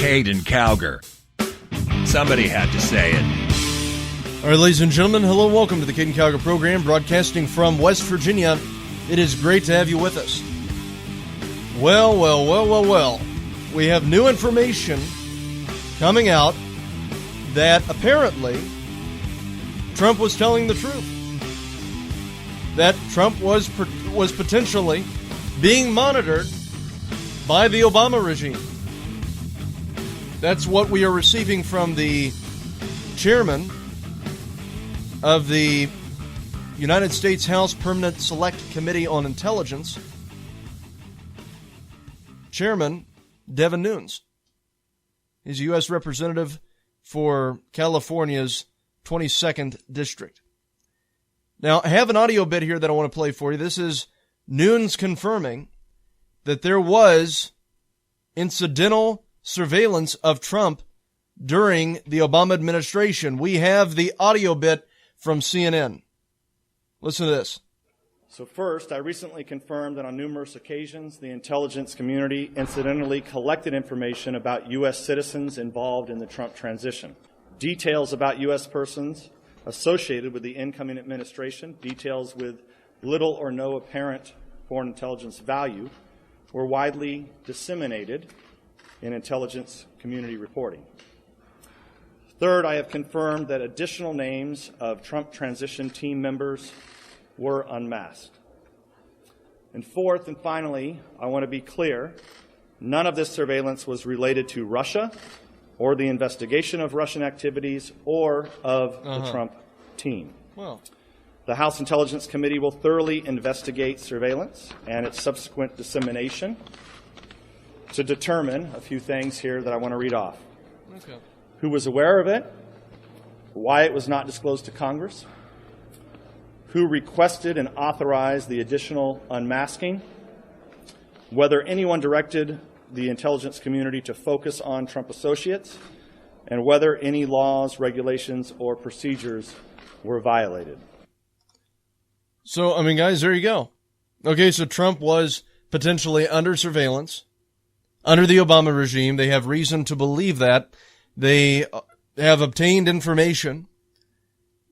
Caiden Cowger. Somebody had to say it. All right, ladies and gentlemen, hello and welcome to the Caiden Cowger program, broadcasting from West Virginia. It is great to have you with us. Well. We have new information coming out that apparently Trump was telling the truth. That Trump was potentially being monitored by the Obama regime. That's what we are receiving from the chairman of the United States House Permanent Select Committee on Intelligence, Chairman Devin Nunes. He's a U.S. Representative for California's 22nd District. Now, I have an audio bit here that I want to play for you. This is Nunes confirming that there was incidental surveillance of Trump during the Obama administration. We have the audio bit from CNN. Listen to this. So first, I recently confirmed that on numerous occasions, the intelligence community incidentally collected information about U.S. citizens involved in the Trump transition. Details about U.S. persons associated with the incoming administration, details with little or no apparent foreign intelligence value, were widely disseminated in intelligence community reporting. Third, I have confirmed that additional names of Trump transition team members were unmasked. And fourth and finally, I want to be clear, none of this surveillance was related to Russia or the investigation of Russian activities or of the Trump team. Well, the House Intelligence Committee will thoroughly investigate surveillance and its subsequent dissemination to determine a few things here that I want to read off. okay. Who was aware of it, why it was not disclosed to Congress, who requested and authorized the additional unmasking, whether anyone directed the intelligence community to focus on Trump associates, and whether any laws, regulations, or procedures were violated. So, I mean, guys, there you go. Okay, so Trump was potentially under surveillance under the Obama regime. They have reason to believe that. They have obtained information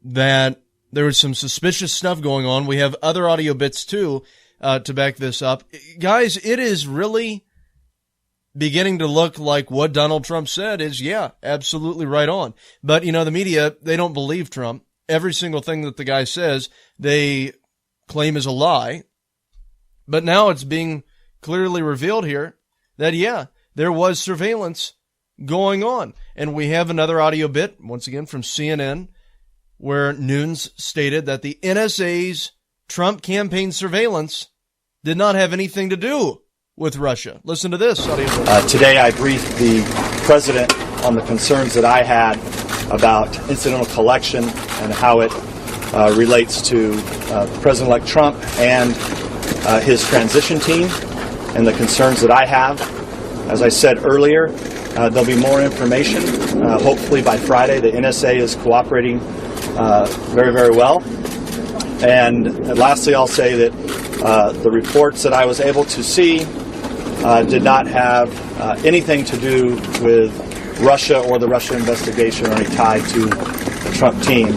that there was some suspicious stuff going on. We have other audio bits, too, to back this up. Guys, it is really beginning to look like what Donald Trump said is, yeah, absolutely right on. But, you know, the media, they don't believe Trump. Every single thing that the guy says, they claim is a lie. But now it's being clearly revealed here that, yeah, there was surveillance going on. And we have another audio bit, once again, from CNN, where Nunes stated that the NSA's Trump campaign surveillance did not have anything to do with Russia. Listen to this audio bit. Today I briefed the president on the concerns that I had about incidental collection and how it relates to President-elect Trump and his transition team and the concerns that I have. As I said earlier, there'll be more information. Hopefully by Friday, the NSA is cooperating very, very well. And lastly, I'll say that the reports that I was able to see did not have anything to do with Russia or the Russia investigation or any tie to the Trump team.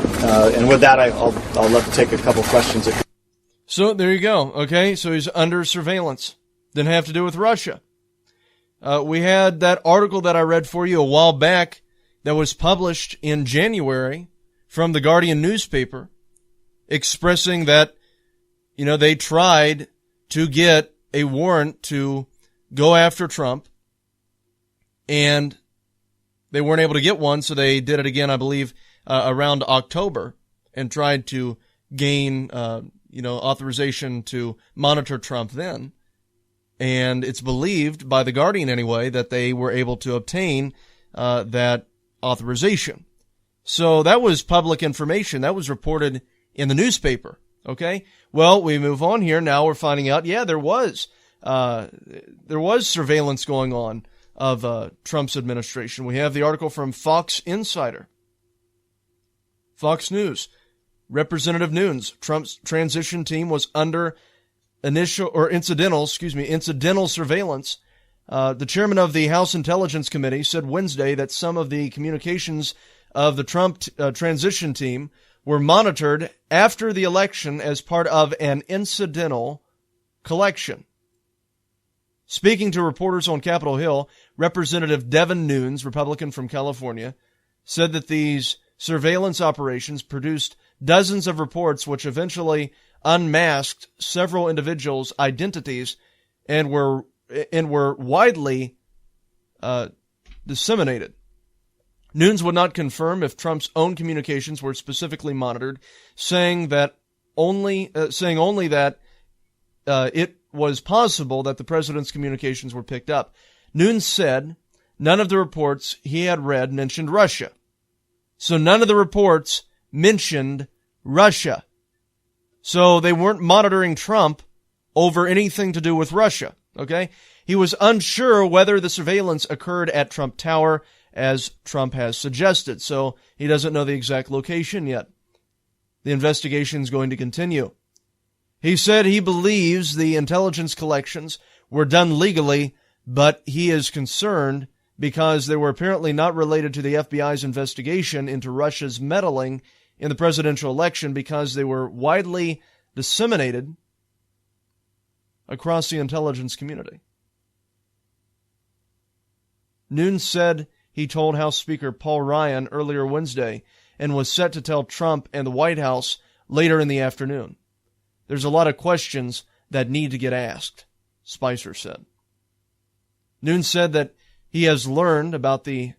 And with that, I'll love to take a couple questions. So there you go. Okay, so he's under surveillance. Didn't have to do with Russia. We had that article that I read for you a while back that was published in January from the Guardian newspaper expressing that, you know, they tried to get a warrant to go after Trump and they weren't able to get one, so they did it again, I believe, around October and tried to gain, authorization to monitor Trump then. And it's believed, by the Guardian anyway, that they were able to obtain that authorization. So that was public information. That was reported in the newspaper. Okay? Well, we move on here. Now we're finding out, yeah, there was surveillance going on of Trump's administration. We have the article from Fox Insider. Fox News. Representative Nunes, Trump's transition team was under incidental surveillance The chairman of the House Intelligence Committee said Wednesday that some of the communications of the Trump transition team were monitored after the election as part of an incidental collection. Speaking to reporters on Capitol Hill, Representative Devin Nunes, Republican from California, said that these surveillance operations produced dozens of reports which eventually unmasked several individuals' identities and were widely disseminated. Nunes would not confirm if Trump's own communications were specifically monitored, saying only that it was possible that the president's communications were picked up. Nunes said none of the reports he had read mentioned Russia. So none of the reports mentioned Russia. So they weren't monitoring Trump over anything to do with Russia, okay? He was unsure whether the surveillance occurred at Trump Tower, as Trump has suggested, so he doesn't know the exact location yet. The investigation is going to continue. He said he believes the intelligence collections were done legally, but he is concerned because they were apparently not related to the FBI's investigation into Russia's meddling in the presidential election because they were widely disseminated across the intelligence community. Nunes said he told House Speaker Paul Ryan earlier Wednesday and was set to tell Trump and the White House later in the afternoon. There's a lot of questions that need to get asked, Spicer said. Nunes said that he has learned about the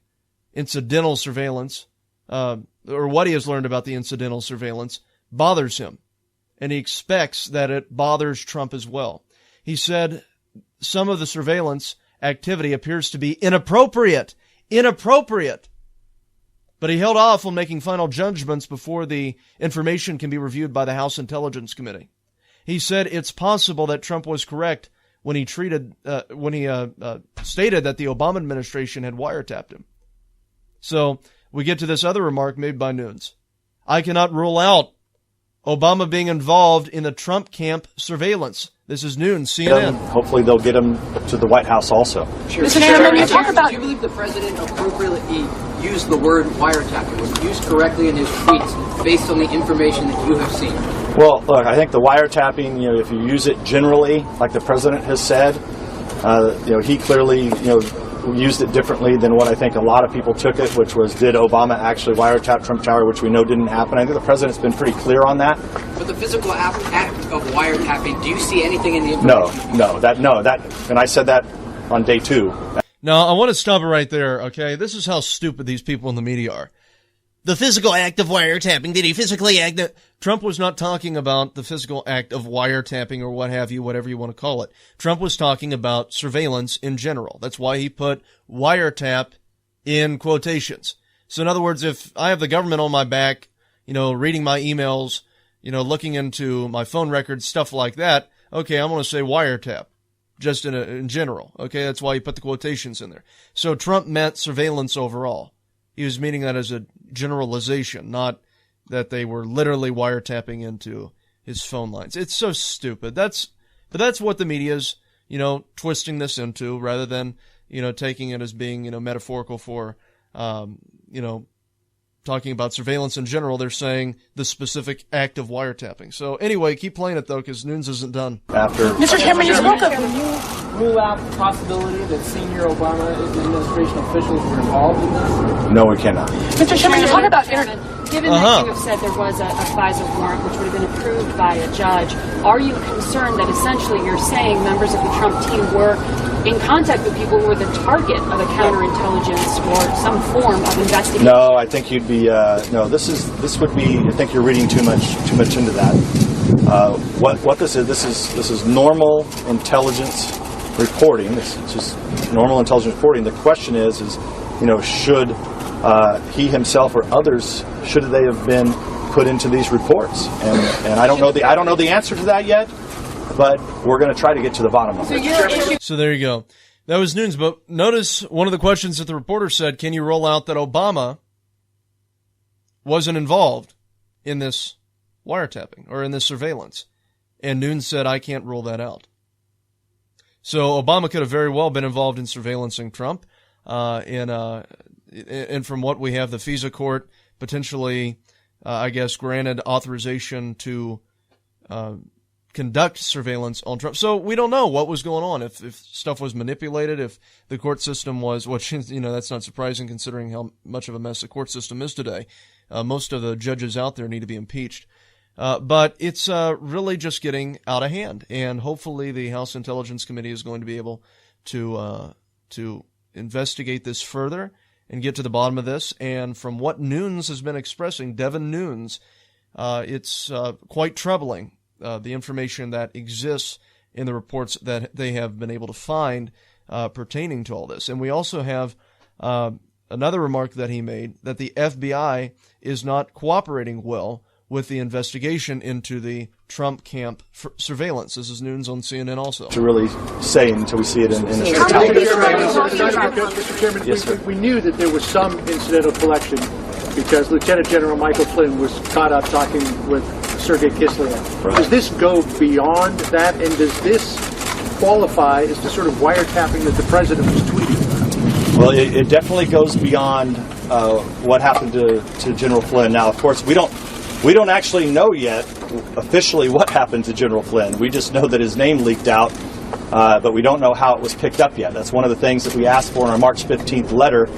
incidental surveillance, or what he has learned about the incidental surveillance bothers him, and he expects that it bothers Trump as well. He said some of the surveillance activity appears to be inappropriate, but he held off on making final judgments before the information can be reviewed by the House Intelligence Committee. He said it's possible that Trump was correct when he stated that the Obama administration had wiretapped him. So we get to this other remark made by Nunes. I cannot rule out Obama being involved in the Trump camp surveillance. This is Nunes, CNN. Hopefully they'll get him to the White House also. Sure. Mr. Chairman, you talk about... Do you believe the president appropriately used the word wiretapping? Was used correctly in his tweets based on the information that you have seen? Well, look, I think the wiretapping, if you use it generally, like the president has said, he clearly, used it differently than what I think a lot of people took it, which was, did Obama actually wiretap Trump Tower, which we know didn't happen. I think the president's been pretty clear on that. But the physical act of wiretapping, do you see anything in the information? No, and I said that on day 2. Now, I want to stop it right there, okay? This is how stupid these people in the media are. The physical act of wiretapping, did he physically act? Trump was not talking about the physical act of wiretapping or what have you, whatever you want to call it. Trump was talking about surveillance in general. That's why he put wiretap in quotations. So in other words, if I have the government on my back, reading my emails, looking into my phone records, stuff like that, okay, I'm going to say wiretap. Just in general, okay? That's why he put the quotations in there. So Trump meant surveillance overall. He was meaning that as a generalization, not that they were literally wiretapping into his phone lines. It's so stupid. But that's what the media's, twisting this into rather than, taking it as being, metaphorical for, talking about surveillance in general. They're saying the specific act of wiretapping. So anyway, keep playing it though, because Nunes isn't done. Mr. Chairman, you spoke of... Can you rule out the possibility that senior Obama administration officials were involved in this? No, we cannot. Mr. Chairman, you talk about... Given that you have said there was a FISA warrant which would have been approved by a judge, are you concerned that essentially you're saying members of the Trump team were in contact with people who were the target of a counterintelligence or some form of investigation? No, I think you'd be. This would be. I think you're reading too much into that. What this is? This is normal intelligence reporting. It's just normal intelligence reporting. The question is should he himself or others, should they have been put into these reports? And I don't know the answer to that yet, but we're going to try to get to the bottom of it. So there you go. That was Nunes. But notice one of the questions that the reporter said, can you roll out that Obama wasn't involved in this wiretapping or in this surveillance? And Nunes said, I can't rule that out. So Obama could have very well been involved in surveillancing Trump. And from what we have, the FISA court potentially, granted authorization to conduct surveillance on Trump. So we don't know what was going on, if stuff was manipulated, if the court system was, which, that's not surprising considering how much of a mess the court system is today. Most of the judges out there need to be impeached. But it's really just getting out of hand. And hopefully the House Intelligence Committee is going to be able to investigate this further and get to the bottom of this. And from what Nunes has been expressing, Devin Nunes, it's quite troubling, the information that exists in the reports that they have been able to find pertaining to all this. And we also have another remark that he made, that the FBI is not cooperating well with the investigation into the Trump camp surveillance. This is Nunes on CNN also. To really say until we see it in the Mr. Chairman, yes, we knew that there was some incidental collection because Lieutenant General Michael Flynn was caught up talking with Sergei Kislyak. Right. Does this go beyond that, and does this qualify as the sort of wiretapping that the president was tweeting about? Well, it definitely goes beyond what happened to General Flynn. Now, of course, we don't actually know yet officially what happened to General Flynn. We just know that his name leaked out, but we don't know how it was picked up yet. That's one of the things that we asked for in our March 15th letter,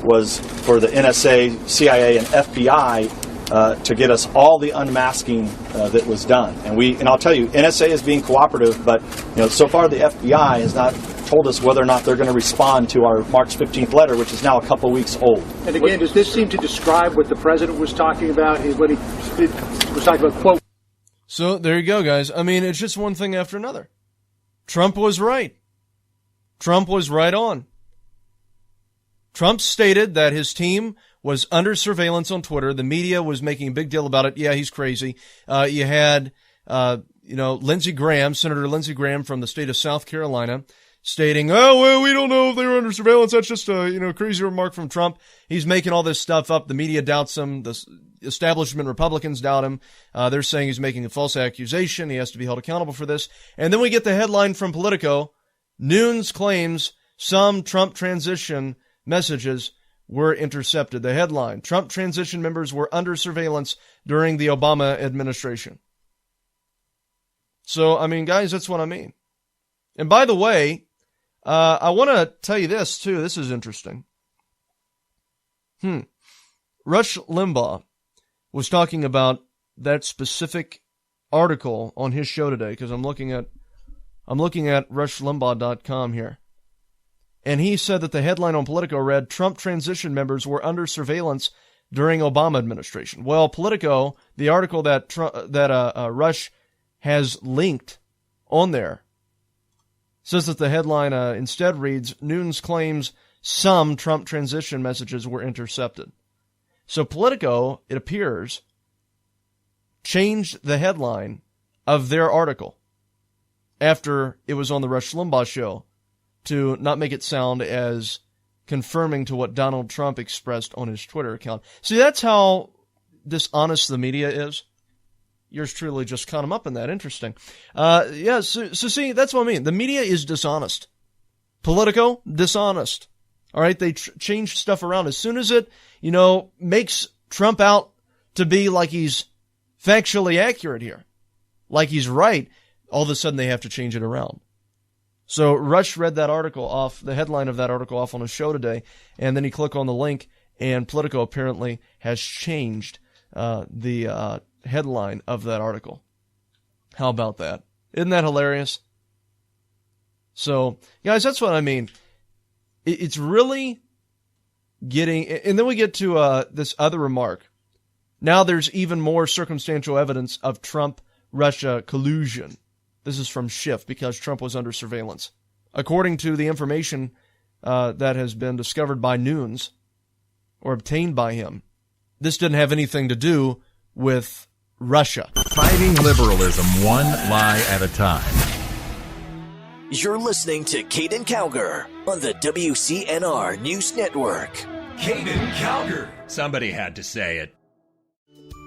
was for the NSA, CIA, and FBI to get us all the unmasking that was done. And I'll tell you, NSA is being cooperative, but so far the FBI has not told us whether or not they're going to respond to our March 15th letter, which is now a couple weeks old. And again, does this seem to describe what the president was talking about? What he was talking about, quote. So there you go, guys. I mean, it's just one thing after another. Trump was right. Trump was right on. Trump stated that his team was under surveillance on Twitter. The media was making a big deal about it. Yeah, he's crazy. You had, Lindsey Graham, Senator Lindsey Graham from the state of South Carolina, stating, oh, well, we don't know if they were under surveillance. That's just a, crazy remark from Trump. He's making all this stuff up. The media doubts him. The establishment Republicans doubt him. They're saying he's making a false accusation. He has to be held accountable for this. And then we get the headline from Politico. Nunes claims some Trump transition messages were intercepted. The headline, Trump transition members were under surveillance during the Obama administration. So, guys, that's what I mean. And by the way, I want to tell you this, too. This is interesting. Rush Limbaugh was talking about that specific article on his show today, because I'm looking at rushlimbaugh.com here. And he said that the headline on Politico read, Trump transition members were under surveillance during Obama administration. Well, Politico, the article that Rush has linked on there, says that the headline instead reads, Nunes claims some Trump transition messages were intercepted. So Politico, it appears, changed the headline of their article after it was on the Rush Limbaugh show to not make it sound as confirming to what Donald Trump expressed on his Twitter account. See, that's how dishonest the media is. Yours truly just caught him up in that. Interesting. So see, that's what I mean. The media is dishonest. Politico, dishonest. All right, they change stuff around. As soon as it, makes Trump out to be like he's factually accurate here, like he's right, all of a sudden they have to change it around. So Rush read that article off, the headline of that article off on his show today, and then he clicked on the link, and Politico apparently has changed the headline of that article. How about that? Isn't that hilarious? So, guys, that's what I mean. It's really getting, and then we get to this other remark. Now there's even more circumstantial evidence of Trump-Russia collusion. This is from Schiff, because Trump was under surveillance. According to the information that has been discovered by Nunes, or obtained by him, this didn't have anything to do with Russia. Fighting liberalism one lie at a time. You're listening to Caiden Cowger on the WCNR News Network. Caiden Cowger. Somebody had to say it.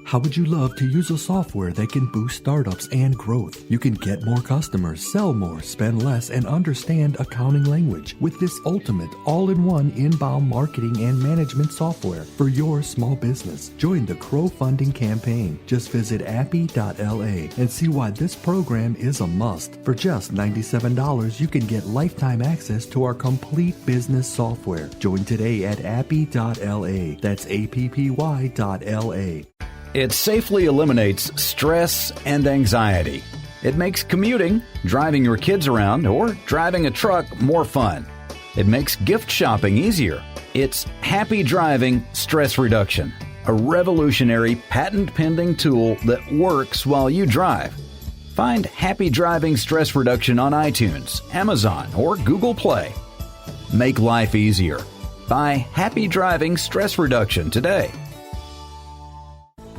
How would you love to use a software that can boost startups and growth? You can get more customers, sell more, spend less, and understand accounting language with this ultimate all-in-one inbound marketing and management software for your small business. Join the crowdfunding campaign. Just visit appy.la and see why this program is a must. For just $97, you can get lifetime access to our complete business software. Join today at appy.la. That's appy.la. It safely eliminates stress and anxiety. It makes commuting, driving your kids around, or driving a truck more fun. It makes gift shopping easier. It's Happy Driving Stress Reduction, a revolutionary patent-pending tool that works while you drive. Find Happy Driving Stress Reduction on iTunes, Amazon, or Google Play. Make life easier. Buy Happy Driving Stress Reduction today.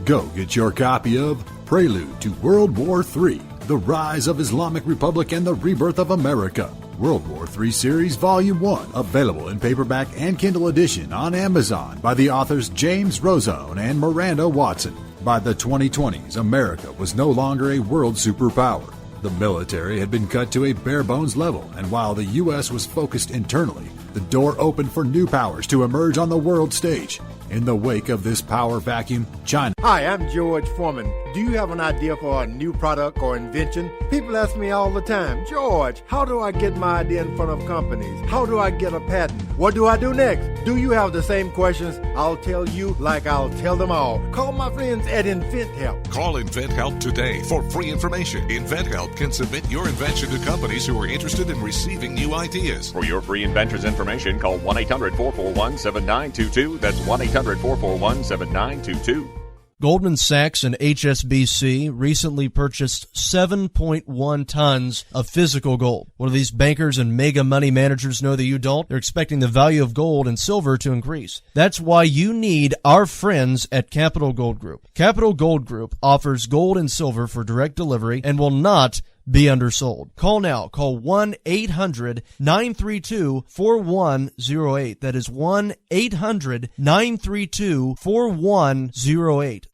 Go get your copy of Prelude to World War III, The Rise of Islamic Republic and the Rebirth of America. World War III Series Volume 1, available in paperback and Kindle edition on Amazon by the authors James Rozone and Miranda Watson. By the 2020s, America was no longer a world superpower. The military had been cut to a bare-bones level, and while the U.S. was focused internally, the door opened for new powers to emerge on the world stage. In the wake of this power vacuum, China. Hi, I'm George Foreman. Do you have an idea for a new product or invention? People ask me all the time, George, how do I get my idea in front of companies? How do I get a patent? What do I do next? Do you have the same questions? I'll tell you like I'll tell them all. Call my friends at InventHelp. Call InventHelp today for free information. InventHelp can submit your invention to companies who are interested in receiving new ideas. For your free inventor's information, call 1-800-441-7922. That's 1-800-441-7922. Goldman Sachs and HSBC recently purchased 7.1 tons of physical gold. What do these bankers and mega money managers know that you don't? They're expecting the value of gold and silver to increase. That's why you need our friends at Capital Gold Group. Capital Gold Group offers gold and silver for direct delivery and will not be undersold. Call now. Call 1-800-932-4108. That is 1-800-932-4108.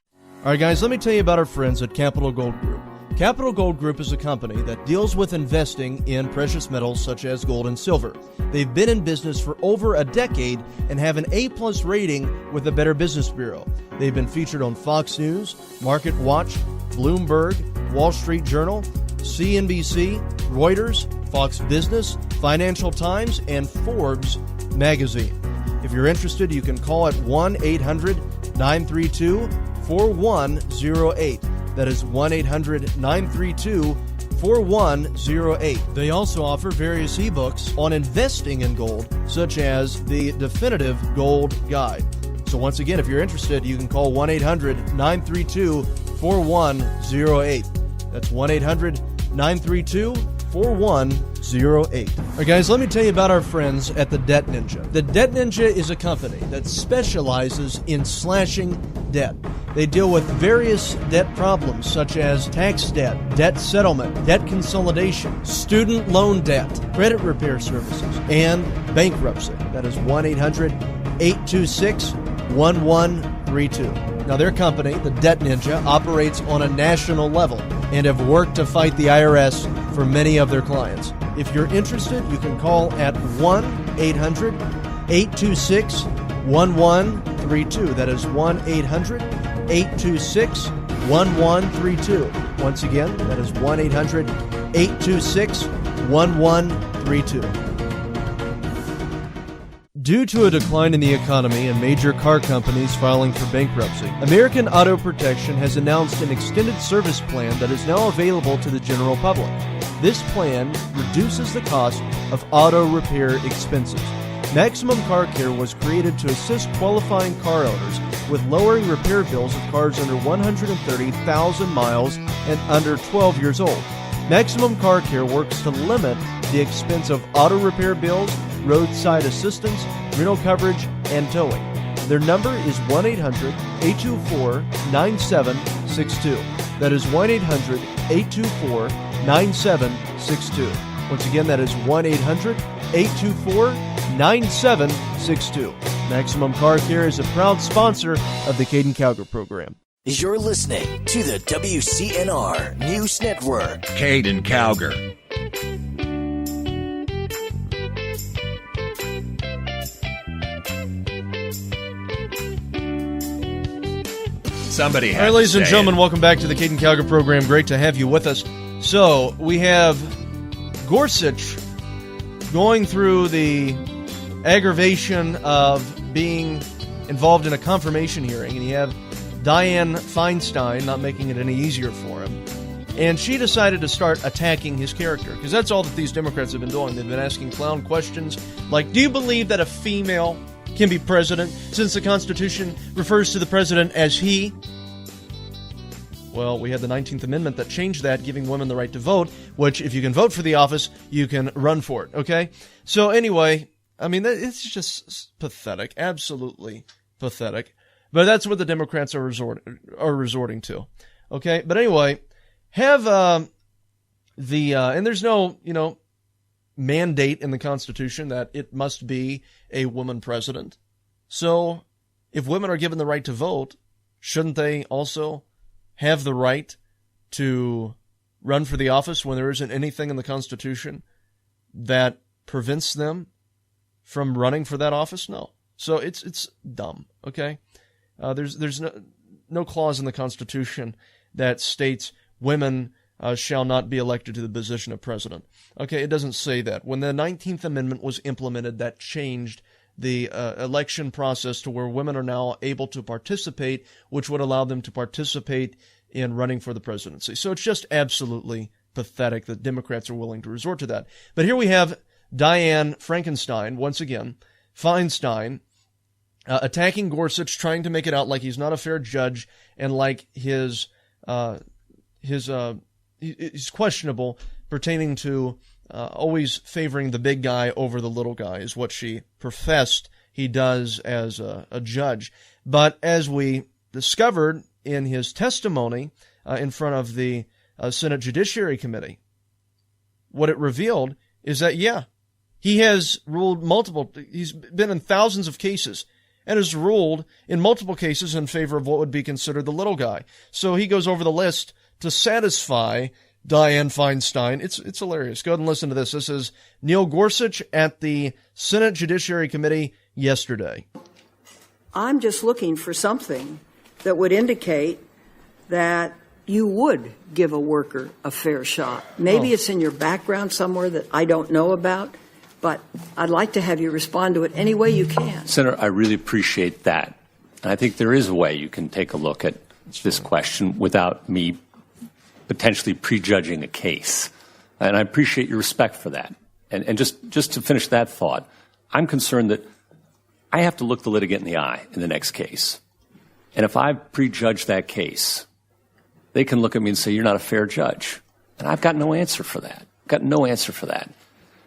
All right, guys, let me tell you about our friends at Capital Gold Group. Capital Gold Group is a company that deals with investing in precious metals such as gold and silver. They've been in business for over a decade and have an A+ rating with the Better Business Bureau. They've been featured on Fox News, Market Watch, Bloomberg, Wall Street Journal, CNBC, Reuters, Fox Business, Financial Times, and Forbes magazine. If you're interested, you can call at 1-800-932-4108. That is 1-800-932-4108. They also offer various ebooks on investing in gold, such as the Definitive Gold Guide. So once again, if you're interested, you can call 1-800-932-4108. That's 1-800-932-4108. All right, guys, let me tell you about our friends at the Debt Ninja. The Debt Ninja is a company that specializes in slashing debt. They deal with various debt problems such as tax debt, debt settlement, debt consolidation, student loan debt, credit repair services, and bankruptcy. That is 1-800-826-1132. Now, their company, the Debt Ninja, operates on a national level and have worked to fight the IRS for many of their clients. If you're interested, you can call at 1-800-826-1132. That is 1-800-826-1132. Once again, that is 1-800-826-1132. Due to a decline in the economy and major car companies filing for bankruptcy, American Auto Protection has announced an extended service plan that is now available to the general public. This plan reduces the cost of auto repair expenses. Maximum Car Care was created to assist qualifying car owners with lowering repair bills of cars under 130,000 miles and under 12 years old. Maximum Car Care works to limit the expense of auto repair bills, roadside assistance, rental coverage, and towing. Their number is 1-800-824-9762. That is 1-800-824-9762. Once again, that is 1-800-824-9762. Maximum Car Care is a proud sponsor of the Caiden Cowger program. You're listening to the WCNR News Network. Caiden Cowger. Somebody All right, had ladies to and say gentlemen, it. welcome back to the Caiden Cowger program. Great to have you with us. So, we have Gorsuch going through the aggravation of being involved in a confirmation hearing, and you have Dianne Feinstein not making it any easier for him. And she decided to start attacking his character, because that's all that these Democrats have been doing. They've been asking clown questions like, do you believe that a female can be president since the Constitution refers to the president as he? Well, we had the 19th Amendment that changed that, giving women the right to vote, which if you can vote for the office, you can run for it, okay? So anyway, I mean, it's just pathetic, absolutely pathetic. But that's what the Democrats are resorting to, okay? But anyway, have and there's no, mandate in the Constitution that it must be a woman president. So if women are given the right to vote, shouldn't they also have the right to run for the office when there isn't anything in the Constitution that prevents them from running for that office? No. So it's dumb, okay? There's no clause in the Constitution that states women shall not be elected to the position of president. Okay, it doesn't say that. When the 19th Amendment was implemented, that changed the election process to where women are now able to participate, which would allow them to participate in running for the presidency. So it's just absolutely pathetic that Democrats are willing to resort to that. But here we have Dianne Frankenstein, once again, Feinstein, attacking Gorsuch, trying to make it out like he's not a fair judge and like he's questionable, pertaining to always favoring the big guy over the little guy, is what she professed he does as a judge. But as we discovered in his testimony in front of the Senate Judiciary Committee, what it revealed is that, he has ruled he's been in thousands of cases and has ruled in multiple cases in favor of what would be considered the little guy. So he goes over the list to satisfy Dianne Feinstein. It's hilarious. Go ahead and listen to this. This is Neil Gorsuch at the Senate Judiciary Committee yesterday. I'm just looking for something that would indicate that you would give a worker a fair shot. Maybe it's in your background somewhere that I don't know about, but I'd like to have you respond to it any way you can. Senator, I really appreciate that. And I think there is a way you can take a look at this question without me potentially prejudging a case. And I appreciate your respect for that. And just to finish that thought, I'm concerned that I have to look the litigant in the eye in the next case. And if I prejudge that case, they can look at me and say, you're not a fair judge. And I've got no answer for that. I've got no answer for that.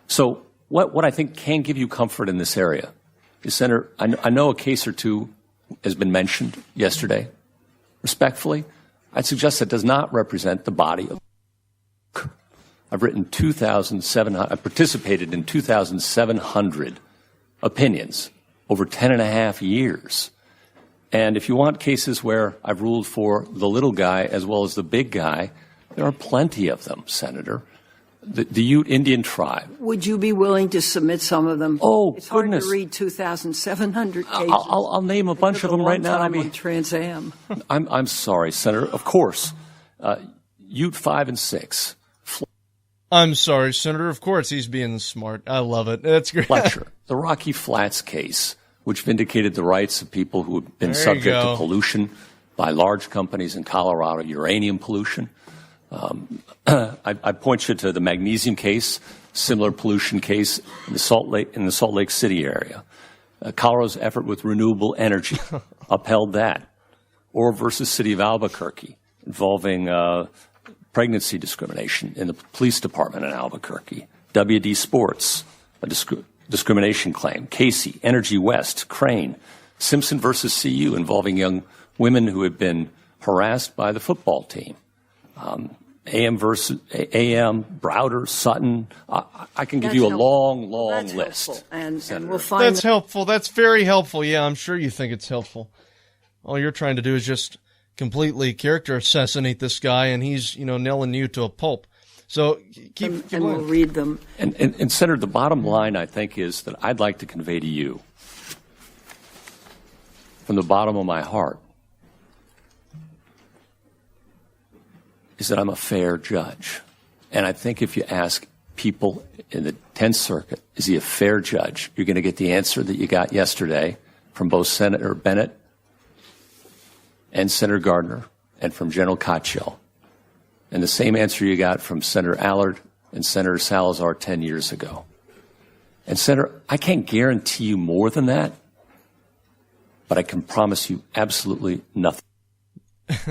So what I think can give you comfort in this area is, Senator, I know a case or two has been mentioned yesterday. Respectfully, I'd suggest that does not represent the body of. I've written 2,700, I participated in 2,700 opinions over 10 and a half years. And if you want cases where I've ruled for the little guy as well as the big guy, there are plenty of them, Senator. The Ute Indian tribe. Would you be willing to submit some of them? Oh, it's goodness. hard to read 2,700 cases. I'll name a bunch of them right now. On Trans Am. I'm sorry, Senator. Of course, Ute 5 and 6. I'm sorry, Senator. Of course, he's being smart. I love it. That's great. Fletcher, the Rocky Flats case, which vindicated the rights of people who have been subject to pollution by large companies in Colorado, uranium pollution. I point you to the magnesium case, similar pollution case in the Salt Lake City area. Colorado's effort with renewable energy upheld that. Or versus City of Albuquerque, involving pregnancy discrimination in the police department in Albuquerque. WD Sports, a discrimination claim. Casey, Energy West, Crane. Simpson versus CU, involving young women who had been harassed by the football team. AM versus AM, Browder, Sutton. I can give you a long list. And we'll find that's helpful. That's very helpful. Yeah, I'm sure you think it's helpful. All you're trying to do is just completely character assassinate this guy, and he's, nailing you to a pulp. So keep and we'll read them. And Senator, the bottom line, I think, is that I'd like to convey to you from the bottom of my heart is that I'm a fair judge. And I think if you ask people in the 10th Circuit, is he a fair judge, you're going to get the answer that you got yesterday from both Senator Bennett and Senator Gardner and from General Cotchill. And the same answer you got from Senator Allard and Senator Salazar 10 years ago. And Senator, I can't guarantee you more than that, but I can promise you absolutely nothing.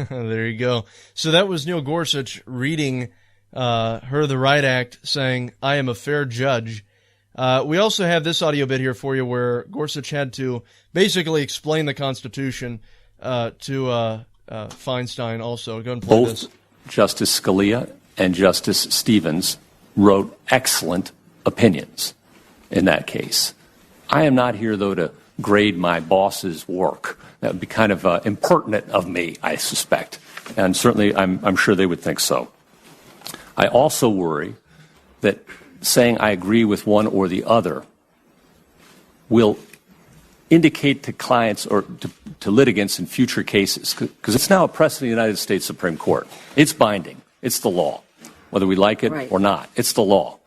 There you go. So that was Neil Gorsuch reading Her the Right Act, saying, I am a fair judge. We also have this audio bit here for you where Gorsuch had to basically explain the Constitution to Feinstein also. Go and play Both this. Justice Scalia and Justice Stevens wrote excellent opinions in that case. I am not here, though, to grade my boss's work. That would be kind of impertinent of me, I suspect. And certainly I'm sure they would think so. I also worry that saying I agree with one or the other will indicate to clients or to litigants in future cases, because it's now a precedent in the United States Supreme Court. It's binding. It's the law, whether we like it or not. It's the law.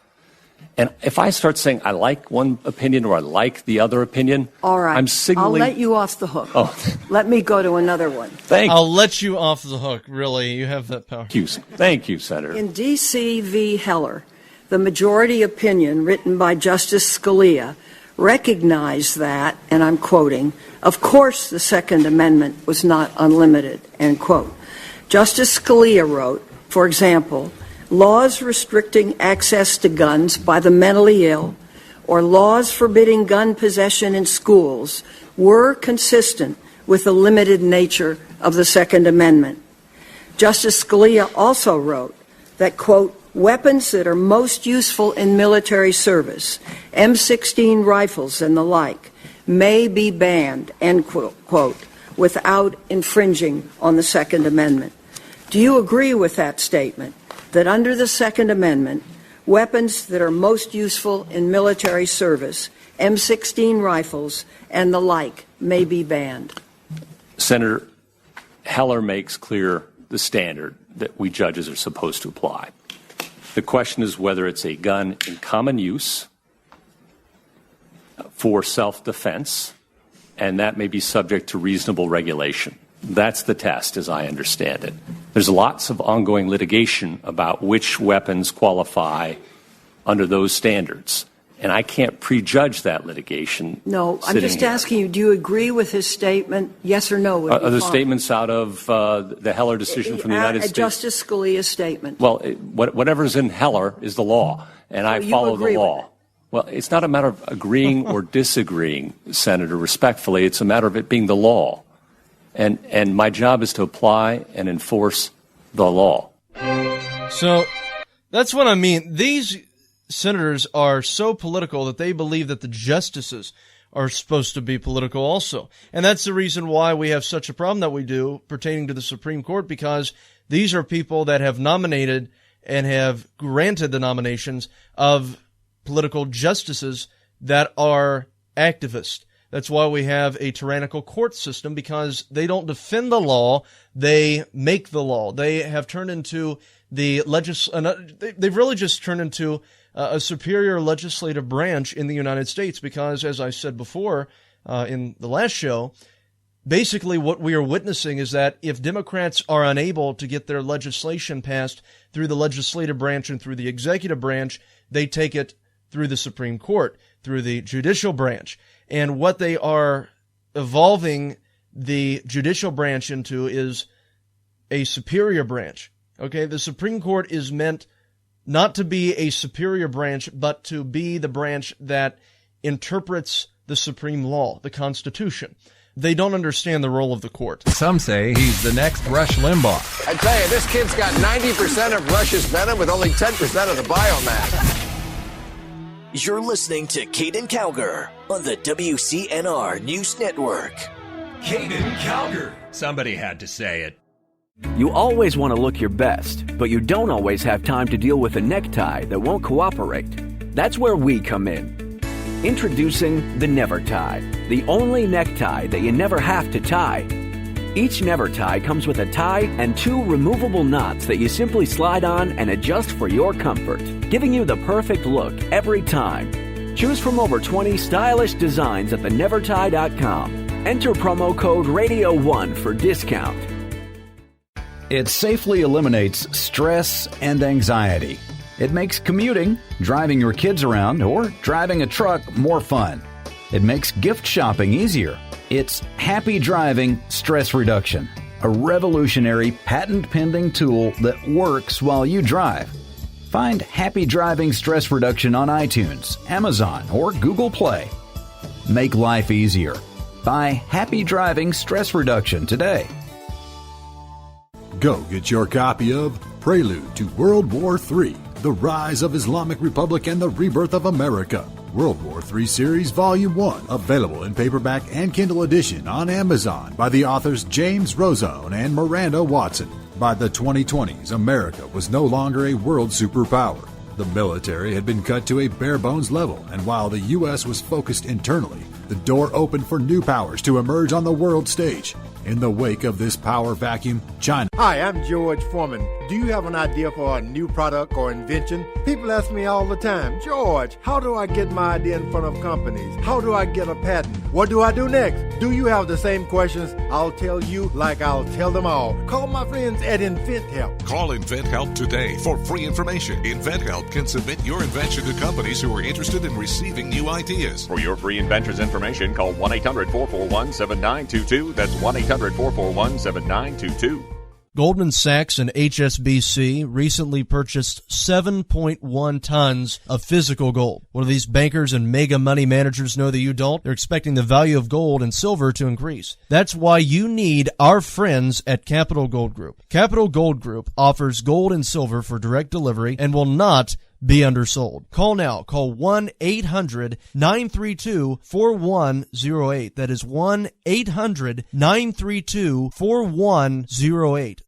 And if I start saying I like one opinion or I like the other opinion, all right, I'm signaling... I'll let you off the hook. Oh. Let me go to another one. Thank you. I'll let you off the hook, really. You have that power. Thank you, Senator. In D.C. v. Heller, the majority opinion written by Justice Scalia recognized that, and I'm quoting, of course the Second Amendment was not unlimited, end quote. Justice Scalia wrote, for example, laws restricting access to guns by the mentally ill or laws forbidding gun possession in schools were consistent with the limited nature of the Second Amendment. Justice Scalia also wrote that, quote, weapons that are most useful in military service, M16 rifles and the like, may be banned, end quote, without infringing on the Second Amendment. Do you agree with that statement, that under the Second Amendment, weapons that are most useful in military service, M16 rifles and the like, may be banned? Senator, Heller makes clear the standard that we judges are supposed to apply. The question is whether it's a gun in common use for self-defense, and that may be subject to reasonable regulation. That's the test, as I understand it. There's lots of ongoing litigation about which weapons qualify under those standards, and I can't prejudge that litigation. No, I'm just asking you, do you agree with his statement, yes or no? Are the statements out of the Heller decision from the United States? Justice Scalia's statement. Well, whatever's in Heller is the law, and I follow the law. Well, it's not a matter of agreeing or disagreeing, Senator, respectfully. It's a matter of it being the law. And my job is to apply and enforce the law. So that's what I mean. These senators are so political that they believe that the justices are supposed to be political also. And that's the reason why we have such a problem that we do pertaining to the Supreme Court, because these are people that have nominated and have granted the nominations of political justices that are activists. That's why we have a tyrannical court system, because they don't defend the law, they make the law. They have turned into they've really just turned into a superior legislative branch in the United States, because, as I said before in the last show, basically what we are witnessing is that if Democrats are unable to get their legislation passed through the legislative branch and through the executive branch, they take it through the Supreme Court, through the judicial branch. And what they are evolving the judicial branch into is a superior branch. Okay, the Supreme Court is meant not to be a superior branch, but to be the branch that interprets the supreme law, the Constitution. They don't understand the role of the court. Some say he's the next Rush Limbaugh. I tell you, this kid's got 90% of Rush's venom with only 10% of the biomass. You're listening to Caiden Cowger on the WCNR News Network. Caiden Cowger. Somebody had to say it. You always want to look your best, but you don't always have time to deal with a necktie that won't cooperate. That's where we come in. Introducing the Never Tie, the only necktie that you never have to tie. Each Never Tie comes with a tie and 2 removable knots that you simply slide on and adjust for your comfort, giving you the perfect look every time. Choose from over 20 stylish designs at thenevertie.com. Enter promo code RADIO1 for discount. It safely eliminates stress and anxiety. It makes commuting, driving your kids around, or driving a truck more fun. It makes gift shopping easier. It's Happy Driving Stress Reduction, a revolutionary patent-pending tool that works while you drive. Find Happy Driving Stress Reduction on iTunes, Amazon, or Google Play. Make life easier. Buy Happy Driving Stress Reduction today. Go get your copy of Prelude to World War III, The Rise of Islamic Republic and the Rebirth of America. World War III Series Volume 1, available in paperback and Kindle edition on Amazon by the authors James Rozone and Miranda Watson. By the 2020s, America was no longer a world superpower. The military had been cut to a bare-bones level, and while the U.S. was focused internally, the door opened for new powers to emerge on the world stage. In the wake of this power vacuum, China... Hi, I'm George Foreman. Do you have an idea for a new product or invention? People ask me all the time, George, how do I get my idea in front of companies? How do I get a patent? What do I do next? Do you have the same questions? I'll tell you like I'll tell them all. Call my friends at InventHelp. Call InventHelp today for free information. InventHelp can submit your invention to companies who are interested in receiving new ideas. For your free inventor's information, call 1-800-441-7922. That's 1-800-441-7922. Goldman Sachs and HSBC recently purchased 7.1 tons of physical gold. What do these bankers and mega money managers know that you don't? They're expecting the value of gold and silver to increase. That's why you need our friends at Capital Gold Group. Capital Gold Group offers gold and silver for direct delivery and will not be undersold. Call now. Call 1-800-932-4108. That is 1-800-932-4108.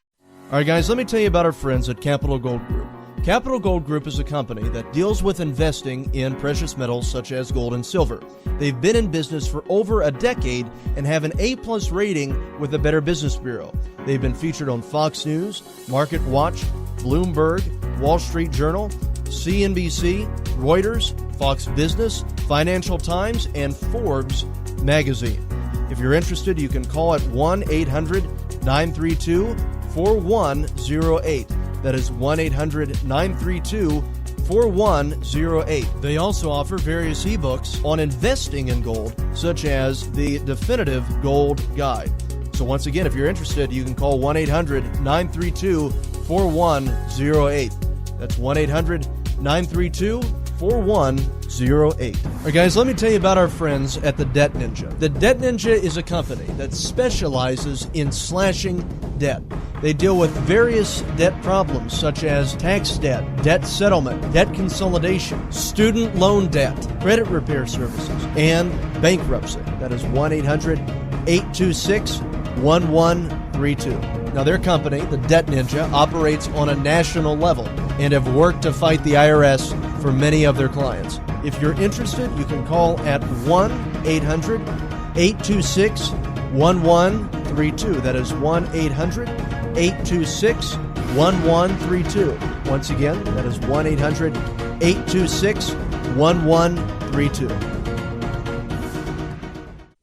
All right, guys, let me tell you about our friends at Capital Gold Group. Capital Gold Group is a company that deals with investing in precious metals such as gold and silver. They've been in business for over a decade and have an A-plus rating with the Better Business Bureau. They've been featured on Fox News, Market Watch, Bloomberg, Wall Street Journal, CNBC, Reuters, Fox Business, Financial Times, and Forbes magazine. If you're interested, you can call at 1-800-932-4108. That is 1-800-932-4108. They also offer various ebooks on investing in gold, such as the Definitive Gold Guide. So once again, if you're interested, you can call 1-800-932-4108. That's 1-800-932-4108. All right, guys, let me tell you about our friends at the Debt Ninja. The Debt Ninja is a company that specializes in slashing debt. They deal with various debt problems such as tax debt, debt settlement, debt consolidation, student loan debt, credit repair services, and bankruptcy. That is 1-800-826-1132. Now, their company, the Debt Ninja, operates on a national level and have worked to fight the IRS for many of their clients. If you're interested, you can call at 1-800-826-1132. That is 1-800-826-1132. Once again, that is 1-800-826-1132.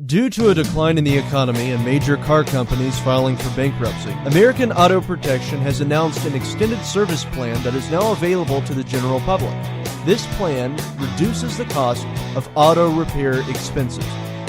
Due to a decline in the economy and major car companies filing for bankruptcy, American Auto Protection has announced an extended service plan that is now available to the general public. This plan reduces the cost of auto repair expenses.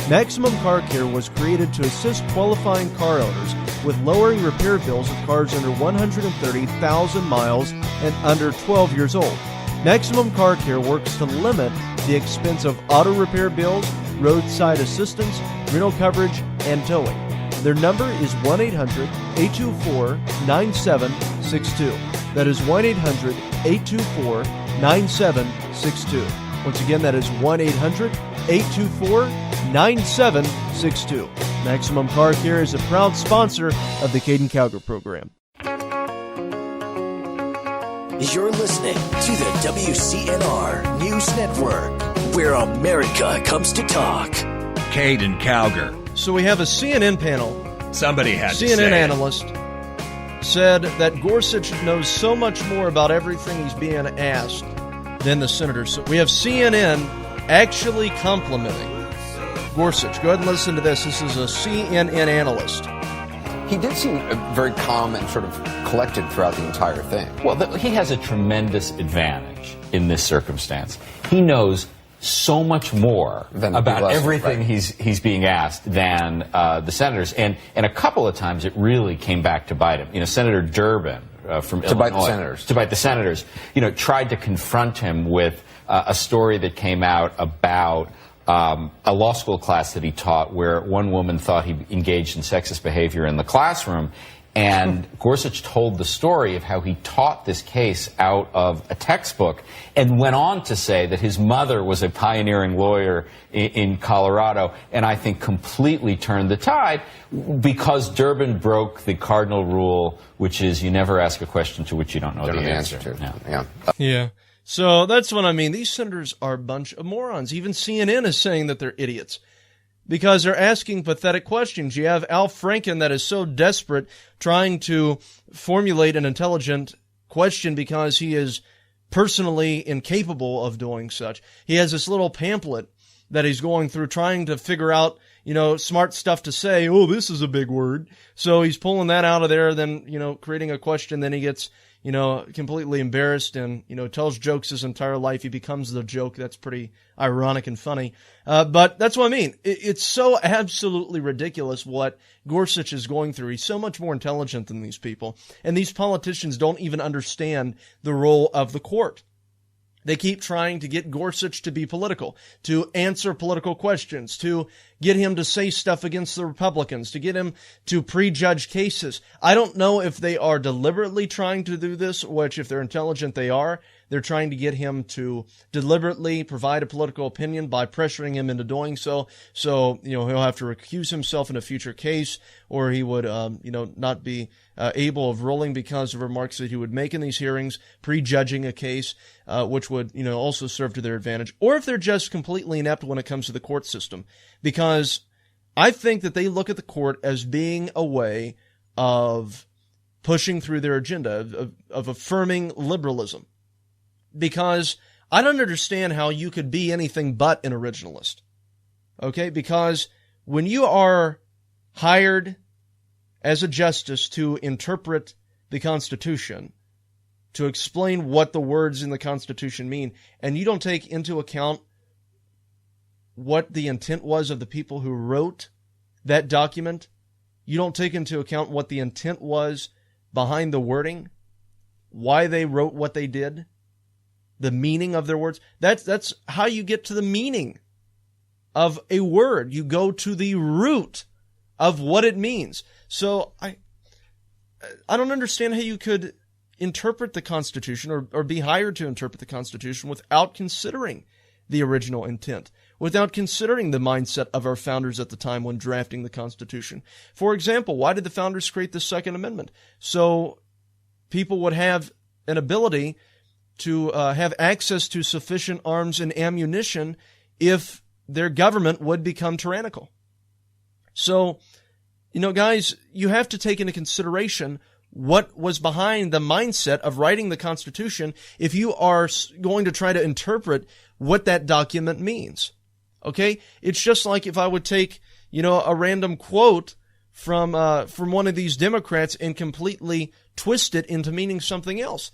Maximum Car Care was created to assist qualifying car owners with lowering repair bills of cars under 130,000 miles and under 12 years old. Maximum Car Care works to limit the expense of auto repair bills, roadside assistance, rental coverage, and towing. Their number is 1-800-824-9762. That is 1-800-824-9762. Once again, that is 1-800-824-9762. Maximum Car Care is a proud sponsor of the Caiden Cowger program. You're listening to the WCNR News Network, where America comes to talk. Caiden Cowger. So we have a CNN panel. Somebody had to say CNN it. analyst said that Gorsuch knows so much more about everything he's being asked than the senators. So we have CNN actually complimenting Gorsuch. Go ahead and listen to this. This is a CNN analyst. He did seem very calm and sort of collected throughout the entire thing. Well, he has a tremendous advantage in this circumstance. He knows so much more about everything he's being asked than the senators, and a couple of times it really came back to bite him. You know, Senator Durbin from Illinois, to bite the senators, you know, tried to confront him with a story that came out about a law school class that he taught, where one woman thought he engaged in sexist behavior in the classroom. And Gorsuch told the story of how he taught this case out of a textbook and went on to say that his mother was a pioneering lawyer in Colorado, and I think completely turned the tide because Durbin broke the cardinal rule, which is you never ask a question to which you don't know the answer to. Yeah. So that's what I mean. These senators are a bunch of morons. Even CNN is saying that they're idiots, because they're asking pathetic questions. You have Al Franken that is so desperate trying to formulate an intelligent question because he is personally incapable of doing such. He has this little pamphlet that he's going through trying to figure out, you know, smart stuff to say. Oh, this is a big word. So he's pulling that out of there, then, you know, creating a question. Then he gets, you know, completely embarrassed and, you know, tells jokes his entire life. He becomes the joke. That's pretty ironic and funny. But that's what I mean. It's so absolutely ridiculous what Gorsuch is going through. He's so much more intelligent than these people. And these politicians don't even understand the role of the court. They keep trying to get Gorsuch to be political, to answer political questions, to get him to say stuff against the Republicans, to get him to prejudge cases. I don't know if they are deliberately trying to do this, which if they're intelligent, they are. They're trying to get him to deliberately provide a political opinion by pressuring him into doing so. So, you know, he'll have to recuse himself in a future case, or he would, you know, not be able of ruling because of remarks that he would make in these hearings, prejudging a case, which would, you know, also serve to their advantage. Or if they're just completely inept when it comes to the court system. Because I think that they look at the court as being a way of pushing through their agenda, of affirming liberalism. Because I don't understand how you could be anything but an originalist. Okay? Because when you are hired as a justice to interpret the Constitution, to explain what the words in the Constitution mean, and you don't take into account what the intent was of the people who wrote that document, you don't take into account what the intent was behind the wording, why they wrote what they did, the meaning of their words. That's how you get to the meaning of a word. You go to the root of what it means. So I don't understand how you could interpret the Constitution or be hired to interpret the Constitution without considering the original intent, without considering the mindset of our founders at the time when drafting the Constitution. For example, why did the founders create the Second Amendment? So people would have an ability to have access to sufficient arms and ammunition if their government would become tyrannical. So, you know, guys, you have to take into consideration what was behind the mindset of writing the Constitution if you are going to try to interpret what that document means. Okay? It's just like if I would take, you know, a random quote from one of these Democrats and completely twist it into meaning something else.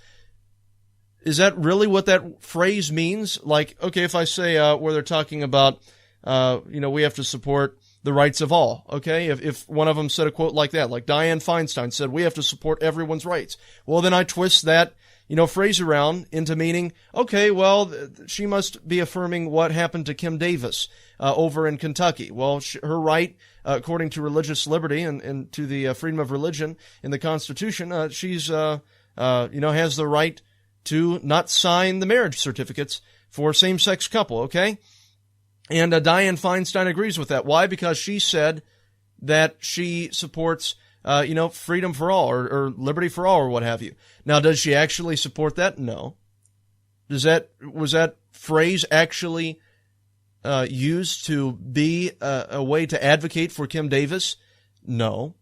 Is that really what that phrase means? Like, okay, if I say where they're talking about, you know, we have to support the rights of all, okay? If one of them said a quote like that, like Dianne Feinstein said, we have to support everyone's rights. Well, then I twist that, you know, phrase around into meaning, okay, well, she must be affirming what happened to Kim Davis over in Kentucky. Well, her right, according to religious liberty and to the freedom of religion in the Constitution, she's, you know, has the right to not sign the marriage certificates for a same-sex couple, okay? And Dianne Feinstein agrees with that. Why? Because she said that she supports freedom for all or liberty for all or what have you. Now, does she actually support that? No. Was that phrase actually used to be a way to advocate for Kim Davis? No.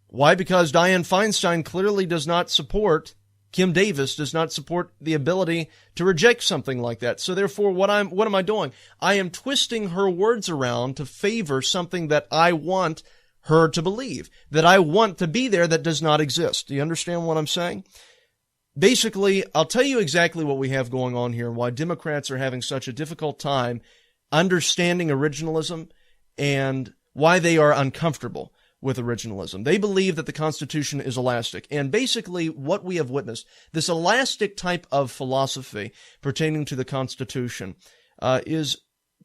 Why? Because Dianne Feinstein clearly does not support Kim Davis, does not support the ability to reject something like that. So therefore, what am I doing? I am twisting her words around to favor something that I want her to believe, that I want to be there that does not exist. Do you understand what I'm saying? Basically, I'll tell you exactly what we have going on here and why Democrats are having such a difficult time understanding originalism and why they are uncomfortable with originalism. They believe that the Constitution is elastic. And basically what we have witnessed, this elastic type of philosophy pertaining to the Constitution, is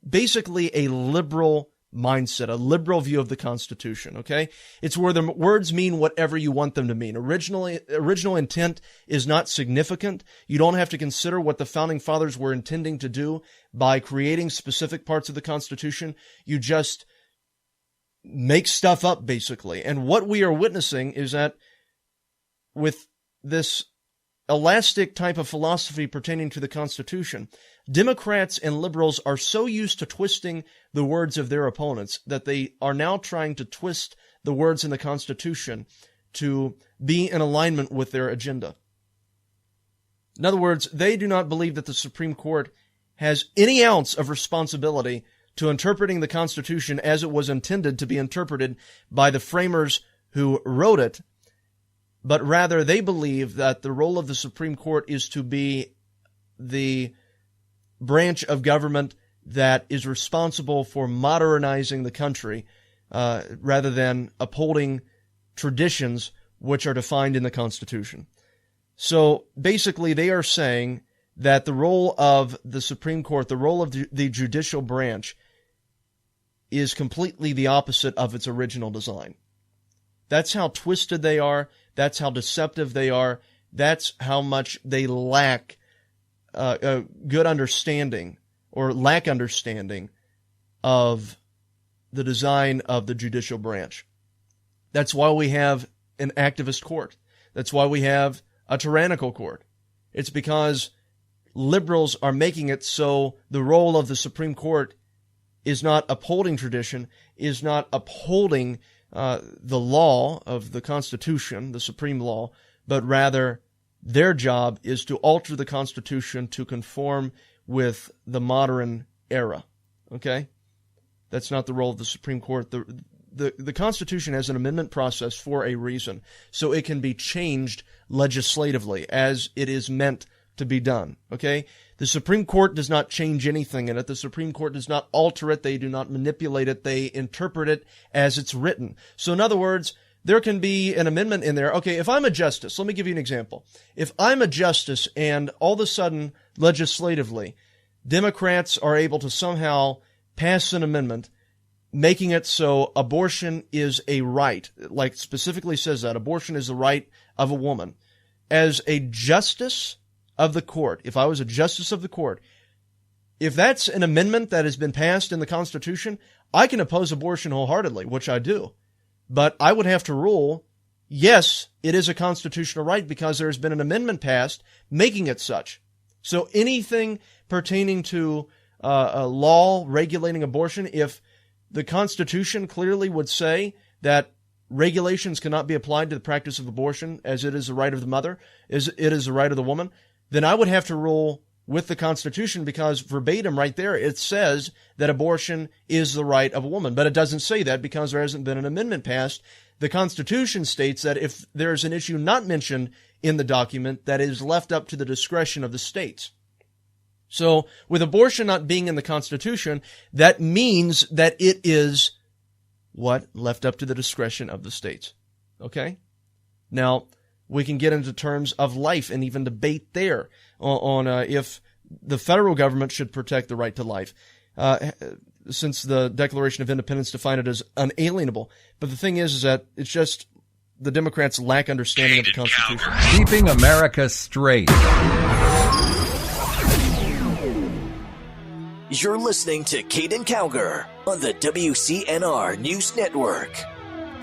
basically a liberal mindset, a liberal view of the Constitution, okay? It's where the words mean whatever you want them to mean. Original intent is not significant. You don't have to consider what the Founding Fathers were intending to do by creating specific parts of the Constitution. You just make stuff up, basically. And what we are witnessing is that with this elastic type of philosophy pertaining to the Constitution, Democrats and liberals are so used to twisting the words of their opponents that they are now trying to twist the words in the Constitution to be in alignment with their agenda. In other words, they do not believe that the Supreme Court has any ounce of responsibility to interpreting the Constitution as it was intended to be interpreted by the framers who wrote it, but rather they believe that the role of the Supreme Court is to be the branch of government that is responsible for modernizing the country rather than upholding traditions which are defined in the Constitution. So basically they are saying that the role of the Supreme Court, the role of the judicial branch, is completely the opposite of its original design. That's how twisted they are. That's how deceptive they are. That's how much they lack a good understanding or lack understanding of the design of the judicial branch. That's why we have an activist court. That's why we have a tyrannical court. It's because liberals are making it so the role of the Supreme Court is not upholding tradition, is not upholding the law of the Constitution, the supreme law, but rather their job is to alter the Constitution to conform with the modern era. Okay? That's not the role of the Supreme Court. The Constitution has an amendment process for a reason, so it can be changed legislatively as it is meant to be done. Okay? The Supreme Court does not change anything in it. The Supreme Court does not alter it. They do not manipulate it. They interpret it as it's written. So in other words, there can be an amendment in there. Okay, if I'm a justice, let me give you an example. If I'm a justice and all of a sudden, legislatively, Democrats are able to somehow pass an amendment making it so abortion is a right, like specifically says that, abortion is the right of a woman. As a justice of the court, if I was a justice of the court, if that's an amendment that has been passed in the Constitution, I can oppose abortion wholeheartedly, which I do. But I would have to rule, yes, it is a constitutional right because there has been an amendment passed making it such. So anything pertaining to a law regulating abortion, if the Constitution clearly would say that regulations cannot be applied to the practice of abortion as it is the right of the mother, as it is the right of the woman, then I would have to rule with the Constitution because verbatim right there it says that abortion is the right of a woman. But it doesn't say that because there hasn't been an amendment passed. The Constitution states that if there is an issue not mentioned in the document, that is left up to the discretion of the states. So with abortion not being in the Constitution, that means that it is what? Left up to the discretion of the states. Okay? Now, we can get into terms of life and even debate there on if the federal government should protect the right to life, since the Declaration of Independence defined it as unalienable. But the thing is that it's just the Democrats lack understanding of the Constitution. Keeping America straight. You're listening to Caiden Cowger on the WCNR News Network.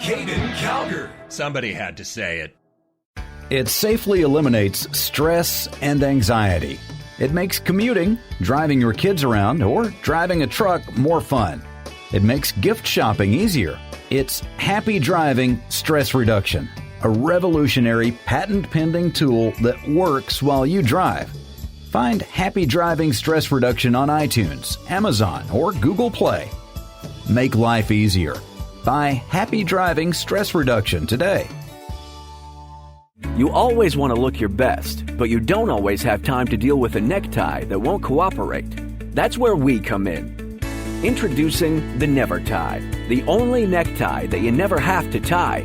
Caiden Cowger. Somebody had to say it. It safely eliminates stress and anxiety. It makes commuting, driving your kids around, or driving a truck more fun. It makes gift shopping easier. It's Happy Driving Stress Reduction, a revolutionary patent-pending tool that works while you drive. Find Happy Driving Stress Reduction on iTunes, Amazon, or Google Play. Make life easier. Buy Happy Driving Stress Reduction today. You always want to look your best, but you don't always have time to deal with a necktie that won't cooperate. That's where we come in. Introducing the Never Tie, the only necktie that you never have to tie.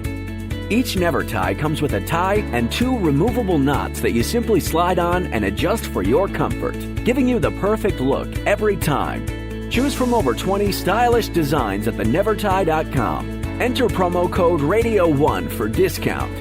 Each Never Tie comes with a tie and 2 removable knots that you simply slide on and adjust for your comfort, giving you the perfect look every time. Choose from over 20 stylish designs at thenevertie.com. Enter promo code RADIO1 for discount.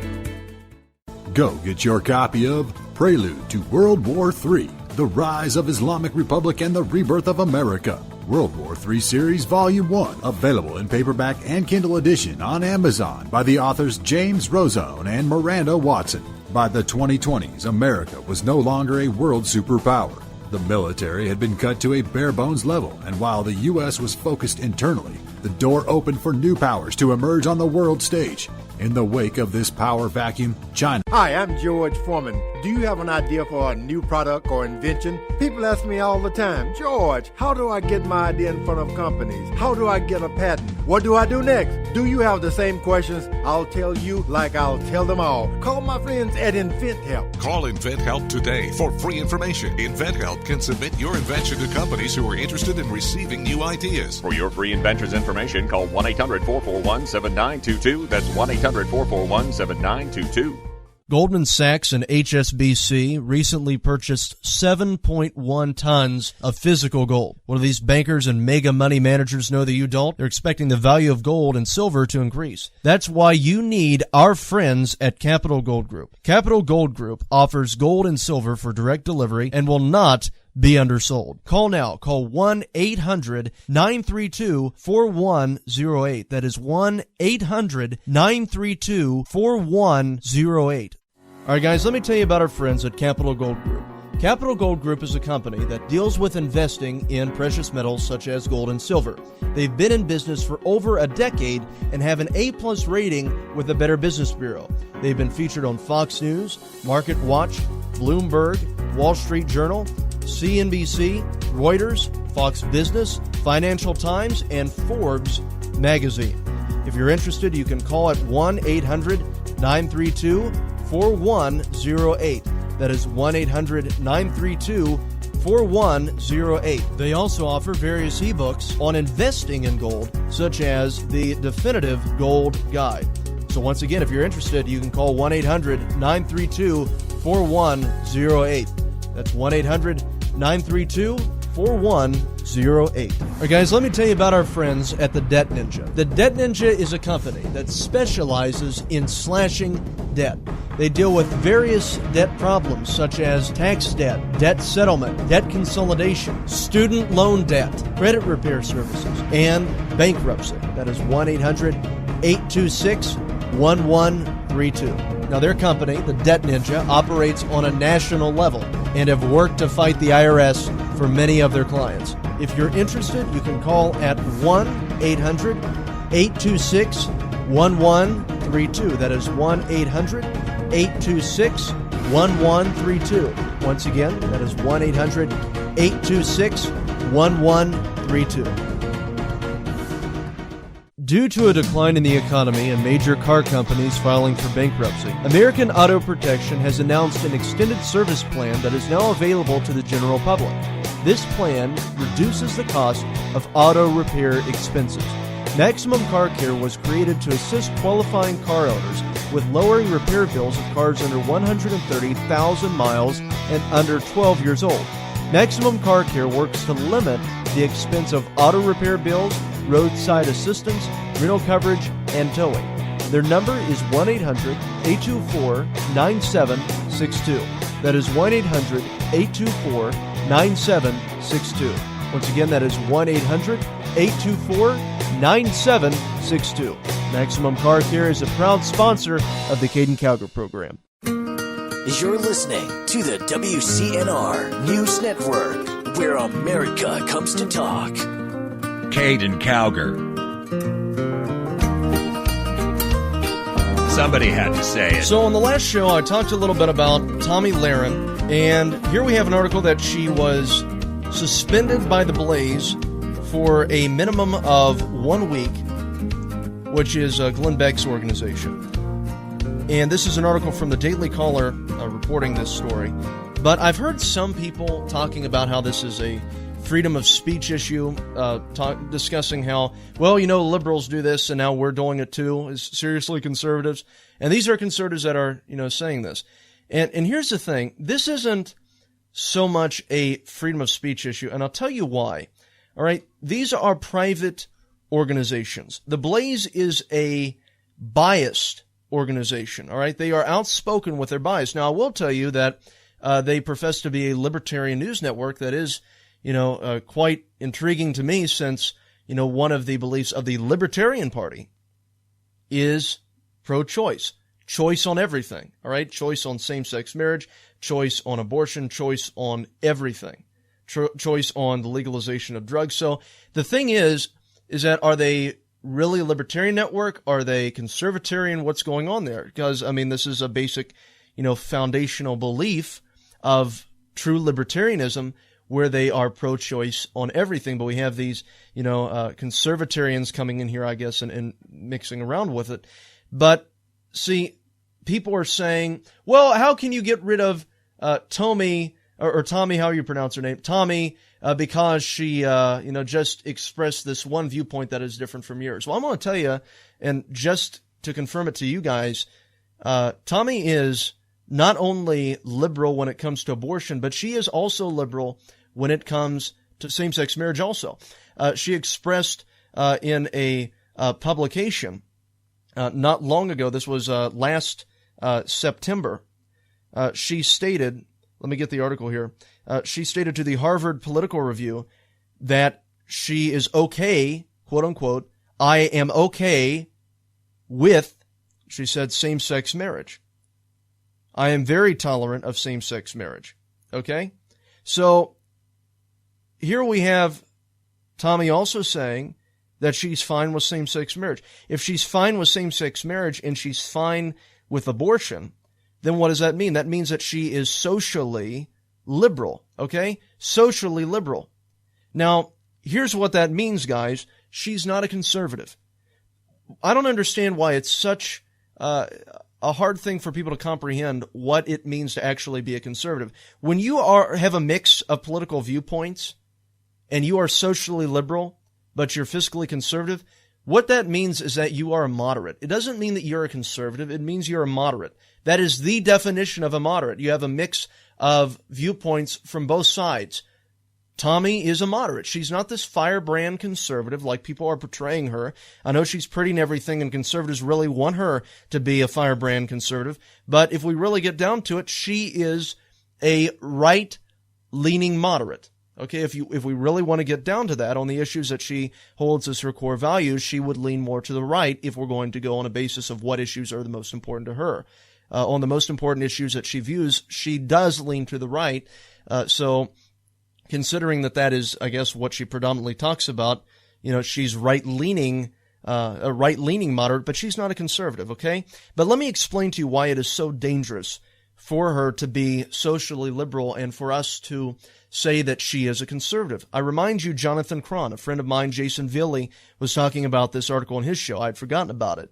Go get your copy of Prelude to World War III, The Rise of Islamic Republic and the Rebirth of America. World War III Series Volume 1, available in paperback and Kindle edition on Amazon by the authors James Rozone and Miranda Watson. By the 2020s, America was no longer a world superpower. The military had been cut to a bare-bones level, and while the U.S. was focused internally, the door opened for new powers to emerge on the world stage. In the wake of this power vacuum, China. Hi, I'm George Foreman. Do you have an idea for a new product or invention? People ask me all the time, George, how do I get my idea in front of companies? How do I get a patent? What do I do next? Do you have the same questions? I'll tell you like I'll tell them all. Call my friends at InventHelp. Call InventHelp today for free information. InventHelp can submit your invention to companies who are interested in receiving new ideas. For your free inventor's information, call 1-800-441-7922. That's 1-800-441-7922. Goldman Sachs and HSBC recently purchased 7.1 tons of physical gold. What do these bankers and mega money managers know that you don't? They're expecting the value of gold and silver to increase. That's why you need our friends at Capital Gold Group. Capital Gold Group offers gold and silver for direct delivery and will not be undersold. Call now. Call 1-800-932-4108. That is 1-800-932-4108. All right, guys, let me tell you about our friends at Capital Gold Group. Capital Gold Group is a company that deals with investing in precious metals such as gold and silver. They've been in business for over a decade and have an A+ rating with the Better Business Bureau. They've been featured on Fox News, Market Watch, Bloomberg, Wall Street Journal, CNBC, Reuters, Fox Business, Financial Times, and Forbes magazine. If you're interested, you can call at 1-800-932-4108. That is 1-800-932-4108. They also offer various ebooks on investing in gold, such as the Definitive Gold Guide. So once again, if you're interested, you can call 1-800-932-4108. That's 1-800-932-4108. All right, guys, let me tell you about our friends at the Debt Ninja. The Debt Ninja is a company that specializes in slashing debt. They deal with various debt problems such as tax debt, debt settlement, debt consolidation, student loan debt, credit repair services, and bankruptcy. That is 1-800-826-1132. Now, their company, the Debt Ninja, operates on a national level and have worked to fight the IRS for many of their clients. If you're interested, you can call at 1-800-826-1132. That is 1-800-826-1132. Once again, that is 1-800-826-1132. Due to a decline in the economy and major car companies filing for bankruptcy, American Auto Protection has announced an extended service plan that is now available to the general public. This plan reduces the cost of auto repair expenses. Maximum Car Care was created to assist qualifying car owners with lowering repair bills of cars under 130,000 miles and under 12 years old. Maximum Car Care works to limit the expense of auto repair bills, roadside assistance, rental coverage, and towing. Their number is 1-800-824-9762. That is 1-800-824-9762. Once again, that is 1-800-824-9762. Maximum Car Care is a proud sponsor of the Caiden Cowger program. You're listening to the WCNR News Network, where America comes to talk. Caiden Cowger. Somebody had to say it. So on the last show, I talked a little bit about Tomi Lahren, and here we have an article that she was suspended by the Blaze for a minimum of 1 week, which is Glenn Beck's organization. And this is an article from the Daily Caller reporting this story. But I've heard some people talking about how this is a freedom of speech issue, discussing how, well, you know, liberals do this and now we're doing it too, is seriously conservatives. And these are conservatives that are, you know, saying this. And here's the thing. This isn't so much a freedom of speech issue, and I'll tell you why. All right? These are private organizations. The Blaze is a biased organization. All right? They are outspoken with their bias. Now, I will tell you that they profess to be a libertarian news network that is, you know, quite intriguing to me, since, you know, one of the beliefs of the Libertarian Party is pro-choice. Choice on everything, all right? Choice on same-sex marriage, choice on abortion, choice on everything, choice on the legalization of drugs. So the thing is that are they really a libertarian network? Are they conservatarian? What's going on there? Because, I mean, this is a basic, you know, foundational belief of true libertarianism, where they are pro-choice on everything. But we have these, you know, conservatarians coming in here, I guess, and mixing around with it. But see, people are saying, well, how can you get rid of Tomi, or Tommy, how you pronounce her name, Tomi, because she, you know, just expressed this one viewpoint that is different from yours? Well, I'm going to tell you, and just to confirm it to you guys, Tomi is not only liberal when it comes to abortion, but she is also liberal when it comes to same-sex marriage also. She expressed in a publication not long ago, this was last September, she stated, let me get the article here, she stated to the Harvard Political Review that she is okay, quote-unquote, I am okay with, she said, same-sex marriage. I am very tolerant of same-sex marriage. Okay? So, here we have Tomi also saying that she's fine with same-sex marriage. If she's fine with same-sex marriage and she's fine with abortion, then what does that mean? That means that she is socially liberal. Okay? Socially liberal. Now, here's what that means, guys. She's not a conservative. I don't understand why it's such a hard thing for people to comprehend what it means to actually be a conservative. When you have a mix of political viewpoints and you are socially liberal, but you're fiscally conservative, what that means is that you are a moderate. It doesn't mean that you're a conservative. It means you're a moderate. That is the definition of a moderate. You have a mix of viewpoints from both sides. Tomi is a moderate. She's not this firebrand conservative like people are portraying her. I know she's pretty and everything, and conservatives really want her to be a firebrand conservative. But if we really get down to it, she is a right-leaning moderate. Okay, if we really want to get down to that on the issues that she holds as her core values, she would lean more to the right if we're going to go on a basis of what issues are the most important to her. On the most important issues that she views, she does lean to the right. So considering that is, I guess, what she predominantly talks about, you know, she's right-leaning, a right-leaning moderate, but she's not a conservative, okay? But let me explain to you why it is so dangerous for her to be socially liberal and for us to say that she is a conservative. I remind you, Jonathan Cron, a friend of mine, Jason Ville, was talking about this article on his show. I'd forgotten about it.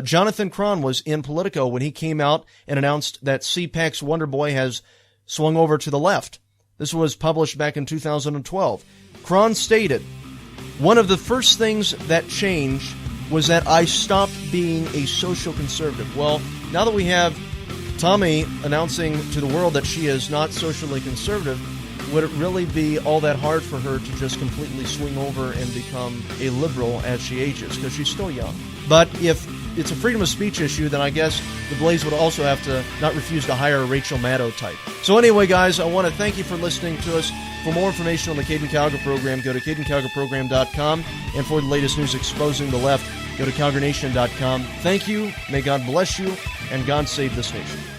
Jonathan Cron was in Politico when he came out and announced that CPAC's Wonder Boy has swung over to the left. This was published back in 2012. Cron stated, one of the first things that changed was that I stopped being a social conservative. Well, now that we have Tomi announcing to the world that she is not socially conservative, would it really be all that hard for her to just completely swing over and become a liberal as she ages? Because she's still young. But if it's a freedom of speech issue, then I guess the Blaze would also have to not refuse to hire a Rachel Maddow type. So anyway, guys, I want to thank you for listening to us. For more information on the Caiden Cowger program, go to CaidenCowgerProgram.com. And for the latest news exposing the left, Go to CowgerNation.com. Thank you. May God bless you, and God save this nation.